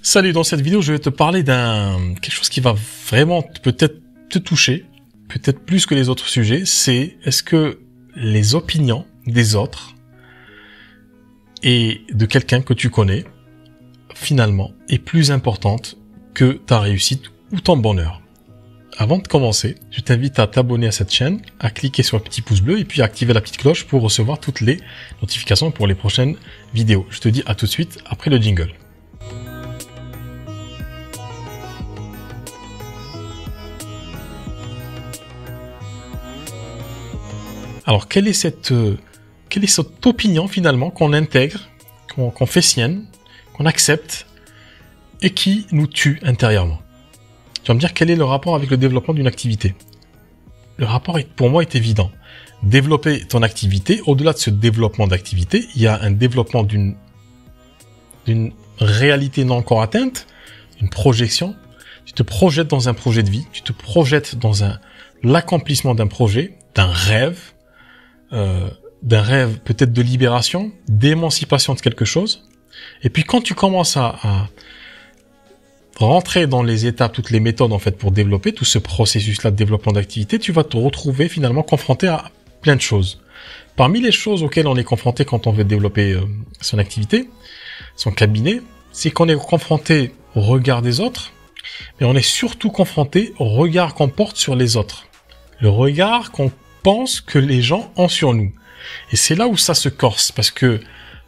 Salut, dans cette vidéo, je vais te parler quelque chose qui va vraiment peut-être te toucher, peut-être plus que les autres sujets, c'est est-ce que les opinions des autres et de quelqu'un que tu connais, finalement, est plus importante que ta réussite ou ton bonheur. Avant de commencer, je t'invite à t'abonner à cette chaîne, à cliquer sur le petit pouce bleu et puis à activer la petite cloche pour recevoir toutes les notifications pour les prochaines vidéos. Je te dis à tout de suite après le jingle. Alors, quelle est cette opinion finalement qu'on intègre, qu'on fait sienne, qu'on accepte et qui nous tue intérieurement? Tu vas me dire quel est le rapport avec le développement d'une activité. Le rapport, pour moi, est évident. Développer ton activité, au-delà de ce développement d'activité, il y a un développement d'une réalité non encore atteinte, une projection. Tu te projettes dans un projet de vie, tu te projettes dans l'accomplissement d'un projet, d'un rêve peut-être de libération, d'émancipation de quelque chose. Et puis quand tu commences à rentrer dans les étapes, toutes les méthodes en fait pour développer tout ce processus-là de développement d'activité, tu vas te retrouver finalement confronté à plein de choses. Parmi les choses auxquelles on est confronté quand on veut développer son activité, son cabinet, c'est qu'on est confronté au regard des autres, mais on est surtout confronté au regard qu'on porte sur les autres. Le regard qu'on pense que les gens ont sur nous. Et c'est là où ça se corse, parce que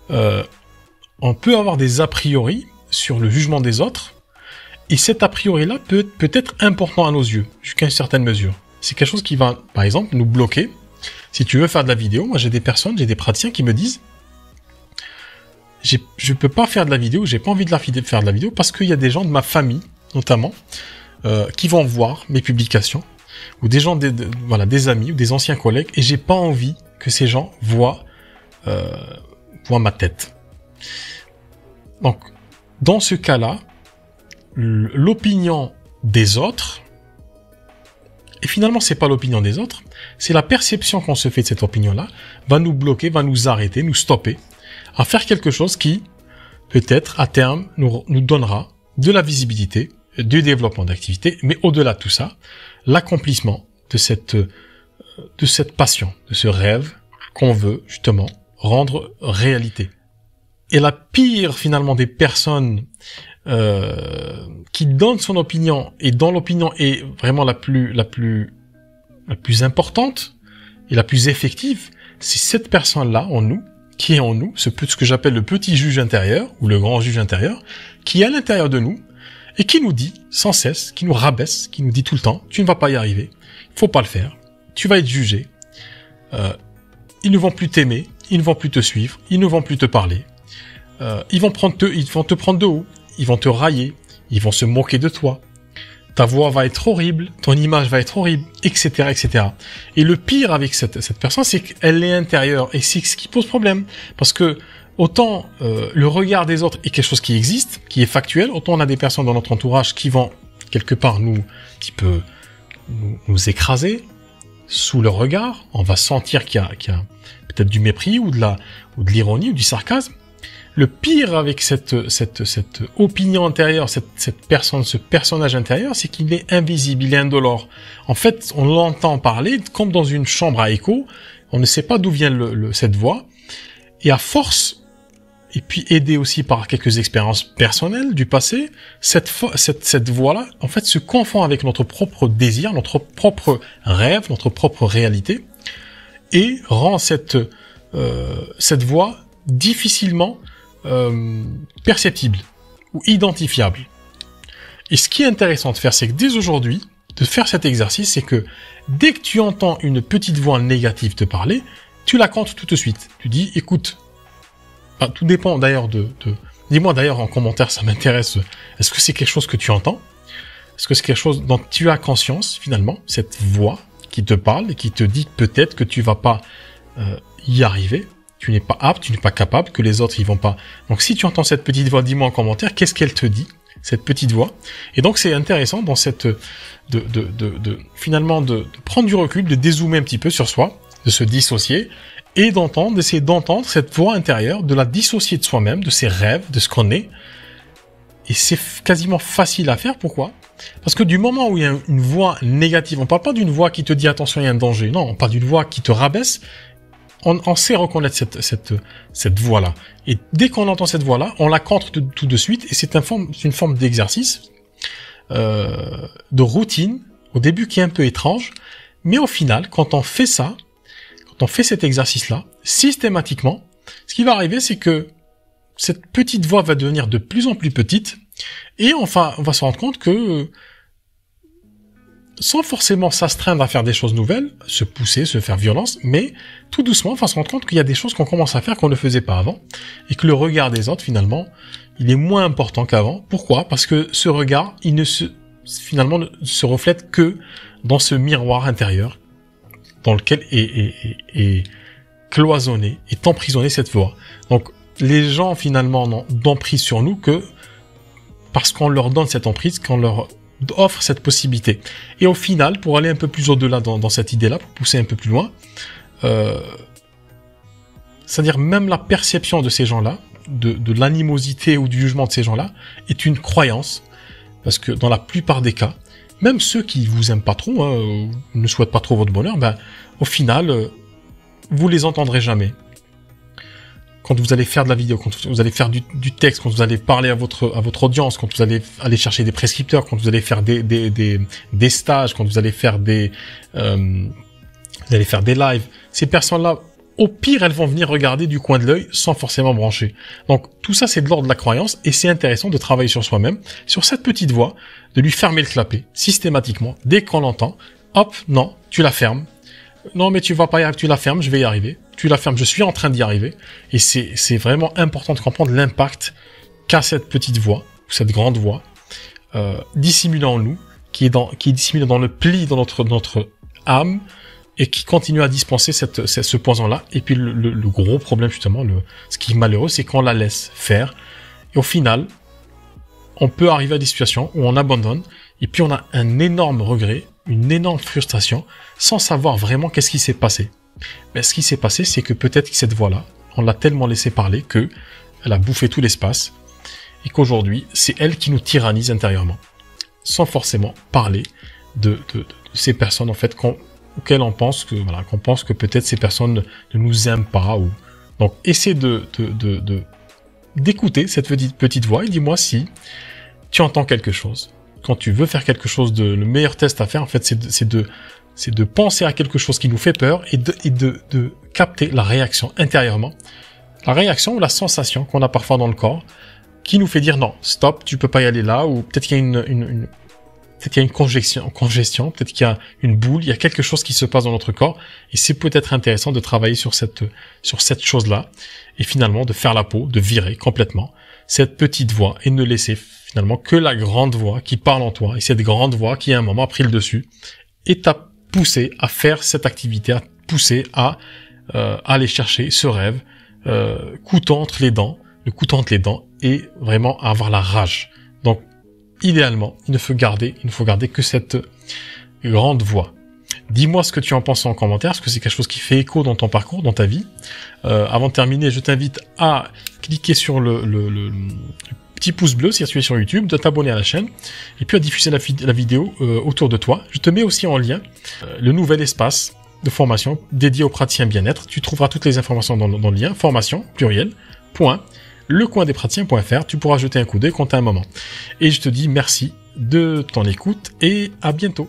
on peut avoir des a priori sur le jugement des autres, et cet a priori-là peut être important à nos yeux, jusqu'à une certaine mesure. C'est quelque chose qui va, par exemple, nous bloquer. Si tu veux faire de la vidéo, moi j'ai des praticiens qui me disent je peux pas faire de la vidéo, j'ai pas envie de faire de la vidéo, parce qu'il y a des gens de ma famille, notamment, qui vont voir mes publications, ou des gens, des amis, ou des anciens collègues, et j'ai pas envie que ces gens voient ma tête. Donc, dans ce cas-là, l'opinion des autres, et finalement c'est pas l'opinion des autres, c'est la perception qu'on se fait de cette opinion-là, va nous bloquer, va nous arrêter, nous stopper, à faire quelque chose qui, peut-être, à terme, nous donnera de la visibilité, du développement d'activité, mais au-delà de tout ça, l'accomplissement de cette passion, de ce rêve qu'on veut justement rendre réalité. Et la pire finalement des personnes qui donnent son opinion et dont l'opinion est vraiment la plus importante et la plus effective, c'est cette personne-là en nous, qui est en nous, ce que j'appelle le petit juge intérieur ou le grand juge intérieur, qui est à l'intérieur de nous et qui nous dit sans cesse, qui nous rabaisse, qui nous dit tout le temps, tu ne vas pas y arriver, faut pas le faire, tu vas être jugé, ils ne vont plus t'aimer, ils ne vont plus te suivre, ils ne vont plus te parler, ils vont te prendre de haut, ils vont te railler, ils vont se moquer de toi, ta voix va être horrible, ton image va être horrible, etc., etc. Et le pire avec cette personne, c'est qu'elle est intérieure, et c'est ce qui pose problème, parce que autant le regard des autres est quelque chose qui existe, qui est factuel, autant on a des personnes dans notre entourage qui vont quelque part nous écraser sous leur regard. On va sentir qu'il y a peut-être du mépris ou de l'ironie ou du sarcasme. Le pire avec cette opinion intérieure, cette personne, ce personnage intérieur, c'est qu'il est invisible, il est indolore. En fait, on l'entend parler comme dans une chambre à écho. On ne sait pas d'où vient cette voix. Et à force, et puis aidé aussi par quelques expériences personnelles du passé, cette voix-là, en fait, se confond avec notre propre désir, notre propre rêve, notre propre réalité, et rend cette voix difficilement perceptible ou identifiable. Et ce qui est intéressant de faire, c'est que dès aujourd'hui, de faire cet exercice, c'est que dès que tu entends une petite voix négative te parler, tu la comptes tout de suite. Tu dis, écoute, tout dépend d'ailleurs dis-moi d'ailleurs en commentaire, ça m'intéresse. Est-ce que c'est quelque chose que tu entends? Est-ce que c'est quelque chose dont tu as conscience, finalement, cette voix qui te parle et qui te dit peut-être que tu vas pas y arriver, tu n'es pas apte, tu n'es pas capable, que les autres, ils vont pas. Donc si tu entends cette petite voix, dis-moi en commentaire, qu'est-ce qu'elle te dit, cette petite voix? Et donc c'est intéressant dans finalement de prendre du recul, de dézoomer un petit peu sur soi, de se dissocier et d'essayer d'entendre cette voix intérieure, de la dissocier de soi-même, de ses rêves, de ce qu'on est, Et c'est quasiment facile à faire. Pourquoi? Parce que du moment où il y a une voix négative, on parle pas d'une voix qui te dit attention, il y a un danger. Non, on parle d'une voix qui te rabaisse. On sait reconnaître cette voix-là. Et dès qu'on entend cette voix-là, on la contre tout de suite. Et c'est une forme d'exercice, de routine, au début qui est un peu étrange. Mais au final, quand on fait ça, quand on fait cet exercice-là, systématiquement, ce qui va arriver, c'est que cette petite voix va devenir de plus en plus petite. Et enfin, on va se rendre compte que, sans forcément s'astreindre à faire des choses nouvelles, se pousser, se faire violence, mais tout doucement, on va se rendre compte qu'il y a des choses qu'on commence à faire qu'on ne faisait pas avant, et que le regard des autres, finalement, il est moins important qu'avant. Pourquoi? Parce que ce regard, il ne se reflète que dans ce miroir intérieur, dans lequel est cloisonné, est emprisonné cette voix. Donc, les gens, finalement, n'ont d'emprise sur nous que parce qu'on leur donne cette emprise, qu'on leur offre cette possibilité. Et au final, pour aller un peu plus au-delà dans cette idée-là, pour pousser un peu plus loin, c'est-à-dire même la perception de ces gens-là, de l'animosité ou du jugement de ces gens-là, est une croyance, parce que dans la plupart des cas, même ceux qui vous aiment pas trop, ne souhaitent pas trop votre bonheur, au final, vous les entendrez jamais. Quand vous allez faire de la vidéo, quand vous allez faire du texte, quand vous allez parler à votre audience, quand vous allez aller chercher des prescripteurs, quand vous allez faire des stages, quand vous allez faire des lives, ces personnes-là, au pire, elles vont venir regarder du coin de l'œil sans forcément brancher. Donc, tout ça, c'est de l'ordre de la croyance et c'est intéressant de travailler sur soi-même, sur cette petite voix, de lui fermer le clapet, systématiquement, dès qu'on l'entend. Hop, non, tu la fermes. Non, mais tu vas pas y arriver, tu la fermes, je vais y arriver. Tu la fermes, je suis en train d'y arriver. Et c'est vraiment important de comprendre l'impact qu'a cette petite voix, ou cette grande voix, dissimulée en nous, qui est dissimulée dans le pli de notre âme, et qui continue à dispenser ce poison-là. Et puis le gros problème, justement, ce qui est malheureux, c'est qu'on la laisse faire. Et au final, on peut arriver à des situations où on abandonne, et puis on a un énorme regret, une énorme frustration, sans savoir vraiment qu'est-ce qui s'est passé. Mais ce qui s'est passé, c'est que peut-être que cette voix-là, on l'a tellement laissé parler que elle a bouffé tout l'espace, et qu'aujourd'hui, c'est elle qui nous tyrannise intérieurement, sans forcément parler de ces personnes, en fait, auxquelles on pense que peut-être ces personnes ne nous aiment pas, ou donc essaie d'écouter cette petite voix et dis-moi si tu entends quelque chose. Quand tu veux faire quelque chose le meilleur test à faire, en fait, c'est de penser à quelque chose qui nous fait peur et de capter la réaction intérieurement. La réaction ou la sensation qu'on a parfois dans le corps qui nous fait dire non, stop, tu peux pas y aller là, ou peut-être qu'il y a peut-être qu'il y a une congestion, peut-être qu'il y a une boule, il y a quelque chose qui se passe dans notre corps, et c'est peut-être intéressant de travailler sur cette chose-là, et finalement de faire la peau, de virer complètement cette petite voix, et ne laisser finalement que la grande voix qui parle en toi, et cette grande voix qui à un moment a pris le dessus, et t'a poussé à faire cette activité, à pousser à aller chercher ce rêve, couteau entre les dents, et vraiment à avoir la rage. Donc, idéalement, il ne faut garder que cette grande voix. Dis-moi ce que tu en penses en commentaire, est-ce que c'est quelque chose qui fait écho dans ton parcours, dans ta vie. Avant de terminer, je t'invite à cliquer sur le petit pouce bleu si tu es sur YouTube, de t'abonner à la chaîne, et puis à diffuser la vidéo autour de toi. Je te mets aussi en lien le nouvel espace de formation dédié aux praticiens bien-être. Tu trouveras toutes les informations dans le lien, formation, pluriel, lecoindespraticiens.fr. Tu pourras jeter un coup d'œil quand tu as un moment. Et je te dis merci de ton écoute et à bientôt.